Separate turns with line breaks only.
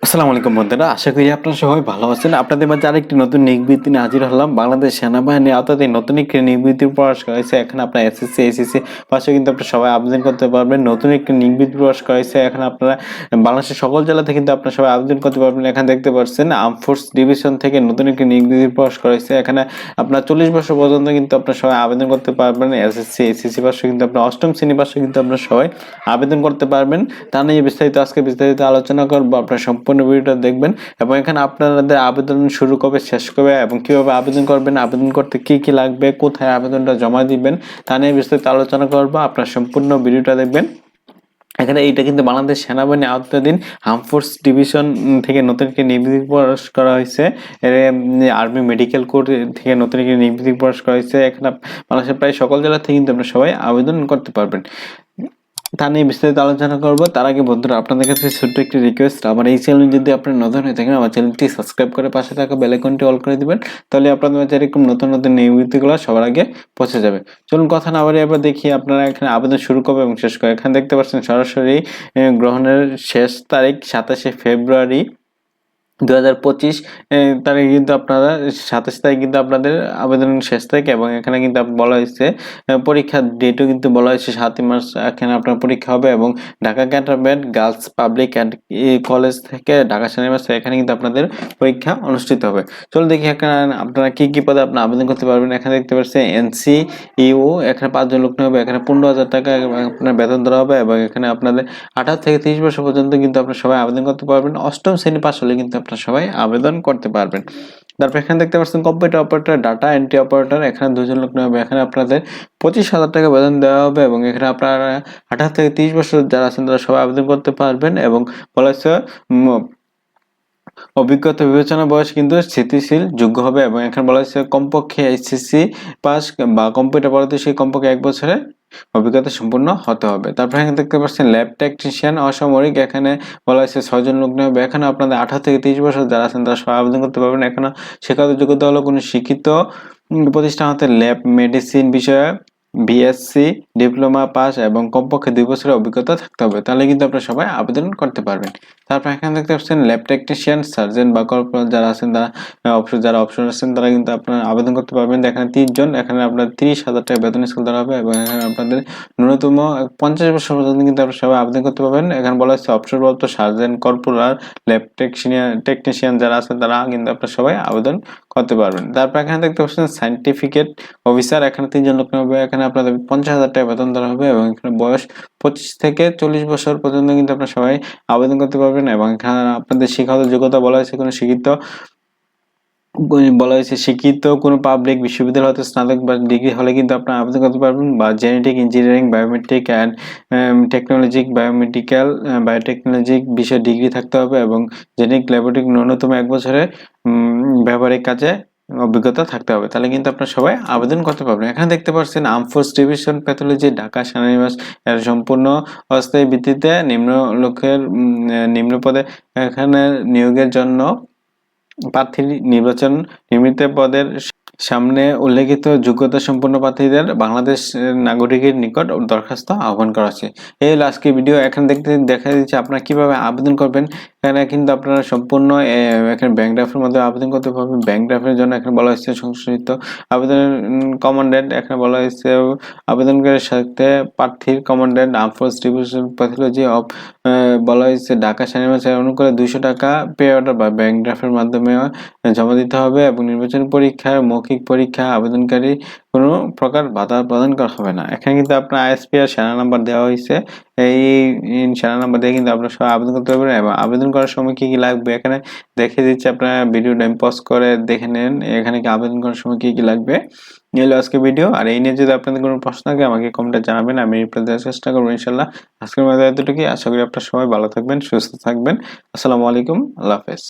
আসসালামু আলাইকুম বন্ধুরা, আশা করি আপনারা সবাই ভালো আছেন। আপনাদের মাঝে আরেকটি নতুন নিয়োগ বিজ্ঞপ্তি নিয়ে হাজির হলাম। বাংলাদেশ সেনাবাহিনীর আওতাধীন নতুন একটি নিয়োগ বিজ্ঞপ্তি প্রকাশ করা হয়েছে। এখানে আপনার এসএসসি, এসএসসি পাশে কিন্তু আপনারা সবাই আবেদন করতে পারবেন। নতুন একটি নিয়োগ বিজ্ঞপ্তি প্রকাশ করা হয়েছে। এখানে আপনারা বাংলাদেশের সকল জেলাতে কিন্তু আপনারা সবাই আবেদন করতে পারবেন। এখানে দেখতে পাচ্ছেন আর্ম ফোর্স ডিভিশন থেকে নতুন একটি নিয়োগ বিজ্ঞপ্তি প্রকাশ করা হয়েছে। এখানে আপনার 40 বছর পর্যন্ত কিন্তু আপনারা সবাই আবেদন করতে পারবেন। এসএসসি, এসএসসি পাশে কিন্তু আপনার অষ্টম শ্রেণী পাশে কিন্তু আপনারা সবাই আবেদন করতে পারবেন। তা নিয়ে বিস্তারিত আলোচনা করবো। আপনার সম্পূর্ণ ভিডিওটা দেখবেন এবং এখানে আপনাদের আবেদন শুরু কবে, শেষ কবে এবং কিভাবে আবেদন করবেন, আবেদন করতে কি কি লাগবে, কোথায় আবেদনটা জমা দিবেন তা নিয়ে বিস্তারিত আলোচনা করবো। আপনার সম্পূর্ণ ভিডিওটা দেখবেন। এখানে এইটা কিন্তু বাংলাদেশ সেনাবাহিনী আওতাধীন আর্ম ফোর্স ডিভিশন থেকে নতুন একটি নিয়োগ প্রকাশ করা হয়েছে। আর্মি মেডিকেল কোর থেকে নতুন একটি নিয়োগ প্রকাশ করা হয়েছে। এখানে বাংলাদেশের প্রায় সকল জেলা থেকে কিন্তু আপনারা সবাই আবেদন করতে পারবেন। তা নিয়ে বিস্তারিত আলোচনা করবো। তার আগে বন্ধুরা, আপনাদের কাছে ছোট্ট একটি রিকোয়েস্ট, আমার এই চ্যানেল যদি আপনি নতুন হয়ে থাকেন, আমার চ্যানেলটি সাবস্ক্রাইব করে পাশে থাকা বেল আইকনটি অল করে দিবেন। তাহলে আপনাদের মাঝে এরকম নতুন নতুন নিয়মিতগুলো সবার আগে পৌঁছে যাবে। চলুন কথা না বাড়িয়ে এবার দেখি আপনারা এখানে আবেদন শুরু করবে এবং শেষ করে। এখানে দেখতে পাচ্ছেন সরাসরি গ্রহণের শেষ তারিখ 27শে ফেব্রুয়ারি 2025 তারিখে কিন্তু আপনারা 27 তারিখ কিন্তু আপনাদের আবেদনের শেষ তারিখ এবং এখানে কিন্তু বলা হয়েছে পরীক্ষার ডেটও কিন্তু বলা হয়েছে 7ই মার্চ এখানে আপনার পরীক্ষা হবে এবং Dhaka cantonment girls public and college থেকে ঢাকা সেনানিবাস এখানে কিন্তু আপনাদের পরীক্ষা অনুষ্ঠিত হবে। চলো দেখি এখানে আপনারা কি কি পদে আপনারা আবেদন করতে পারবেন। এখানে দেখতে পাচ্ছেন NCEO, এখানে 5 জন লোক নেওয়া হবে। এখানে 15,000 টাকা আপনার বেতন দেওয়া হবে এবং এখানে আপনাদের 18 থেকে 30 বছর পর্যন্ত কিন্তু আপনারা সবাই আবেদন করতে পারবেন। অষ্টম শ্রেণী পাস হলে কিন্তু আপনারা সবাই আবেদন করতে পারবেন। তারপর এখানে দেখতে পাচ্ছেন computer operator, data entry operator, এখানে 2 জন লোক নেওয়া হবে। এখানে আপনাদের 25,000 টাকা বেতন দেওয়া হবে এবং এখানে আপনারা 18 থেকে 30 বছর যারা আছেন তারা সবাই আবেদন করতে পারবেন এবং বলা হচ্ছে অভিজ্ঞতা বিবেচনা বয়স কিন্তু স্থিতিশীল যোগ্য হবে এবং এখানে বলা হয়েছে কমপক্ষে SSC পাস বা কম্পিউটার পারদর্শী কমপক্ষে 1 বছরের অভিজ্ঞতা সম্পূর্ণ হতে হবে। তারপর এখানে দেখতে পাচ্ছেন ল্যাব টেকনিশিয়ান অসামরিক, এখানে বলা হয়েছে 6 জন লোক নেওয়া হবে। এখানে আপনাদের 18 থেকে 30 বছর যারা আছেন তারা সবাই আবেদন করতে পারবেন। এখানে শিক্ষাগত যোগ্যতা হলো কোনো শিক্ষিত প্রতিষ্ঠান হতে ল্যাব মেডিসিন বিষয়ে BSc ডিপ্লোমা পাস এবং কমপক্ষে 2 বছরের অভিজ্ঞতা থাকতে হবে, তাহলে কিন্তু আপনারা সবাই আবেদন করতে পারবেন। তারপর এখানে দেখতে পাচ্ছেন ল্যাব টেকনিশিয়ান, সার্জন বা কর্পোরাল যারা আছেন তারা অপশন আছেন তারা কিন্তু আপনারা আবেদন করতে পারবেন। এখানে 30 জন, এখানে আপনার 30,000 টাকা বেতন স্কেল দেওয়া হবে এবং এখানে আপনাদের ন্যূনতম 50 বছর পর্যন্ত কিন্তু আপনারা সবাই আবেদন করতে পারবেন। এখানে বলা হচ্ছে অবসরপ্রাপ্ত সার্জন, কর্পোরাল, ল্যাব টেকনিশিয়ান যারা আছেন তারা কিন্তু আপনারা সবাই আবেদন করতে পারবেন। তারপর এখানে দেখতে পাচ্ছেন সায়েন্টিফিকেট অফিসার, এখানে 3 জন লোক নেওয়া হবে। এখানে আপনাদের 50,000 টাকা বেতন দেওয়া হবে এবং এখানে বয়স 25 থেকে 40 বছর পর্যন্ত কিন্তু আপনারা সবাই আবেদন করতে পারবেন এবং এখানে আপনাদের শিক্ষাগত যোগ্যতা বলা হয়েছে কোনো শিক্ষিত কোনো পাবলিক বিশ্ববিদ্যালয় হতে স্নাতক বা ডিগ্রি হলে কিন্তু আপনারা আবেদন করতে পারবেন বা genetic engineering, biometric and technology, বায়োটেকনোলজিক বিষয়ে ডিগ্রি থাকতে হবে এবং জেনেটিক ল্যাবরেটরি ন্যূনতম 1 বছরের ব্যবহারিক কাজে অভিজ্ঞতা থাকতে হবে, তাহলে কিন্তু আপনারা সবাই আবেদন করতে পারবেন। এখানে দেখতে পাচ্ছেন arm force division pathology Dhaka সেনানিবাস এর সম্পূর্ণ অস্থায়ী ভিত্তিতে নিম্ন পদে এখানে নিয়োগের জন্য প্রার্থী নির্বাচন নিমিত্ত পদের সামনে উল্লেখিত যোগ্যতা সম্পন্ন প্রার্থীদের বাংলাদেশ নাগরিকের নিকট দরখাস্ত আহ্বান করা হচ্ছে। এই হলো আজকের ভিডিও। এখানে দেখা দিচ্ছে আপনারা কিভাবে আবেদন করবেন। এখানে কিন্তু আপনারা সম্পূর্ণ এখানে ব্যাংক ড্রাফটের মধ্যে আবেদন করতে পারবেন। ব্যাংক ড্রাফটের জন্য এখানে বলা হয়েছে সংশোধিত আবেদনের কমান্ডেন্ট, এখানে বলা হয়েছে আবেদনকারীর সাথে প্রার্থীর commandant arm force division pathology of বলা হয়েছে ঢাকা সেনানিবাস অনুকূলে 200 টাকা পে অর্ডার বা ব্যাংক ড্রাফটের মাধ্যমে জমা দিতে হবে এবং নির্বাচন পরীক্ষার মৌখিক পরীক্ষা আবেদনকারী কোনো প্রকার বাধা প্রদান করা হবে না। এখানে কিন্তু আপনার ISP আর সেনা নাম্বার দেওয়া হয়েছে। এই সেনা নাম্বার দিয়ে কিন্তু আপনারা সবাই আবেদন করতে পারবেন এবং আবেদন করার সময় কি কি লাগবে এখানে দেখিয়ে দিচ্ছে। আপনারা ভিডিও টাইম পজ করে দেখে নেন এখানে কি আবেদন করার সময় কি কি লাগবে। এই হলো আজকে ভিডিও। আর এই নিয়ে যদি আপনাদের কোনো প্রশ্ন থাকে আমাকে কমেন্টে জানাবেন, আমি রিপ্লাই দেওয়ার চেষ্টা করবো ইনশাল্লাহ। আজকের মধ্যে এতটুকুই। আশা করি আপনারা সবাই ভালো থাকবেন, সুস্থ থাকবেন। আসসালামু আলাইকুম, আল্লাহ হাফেজ।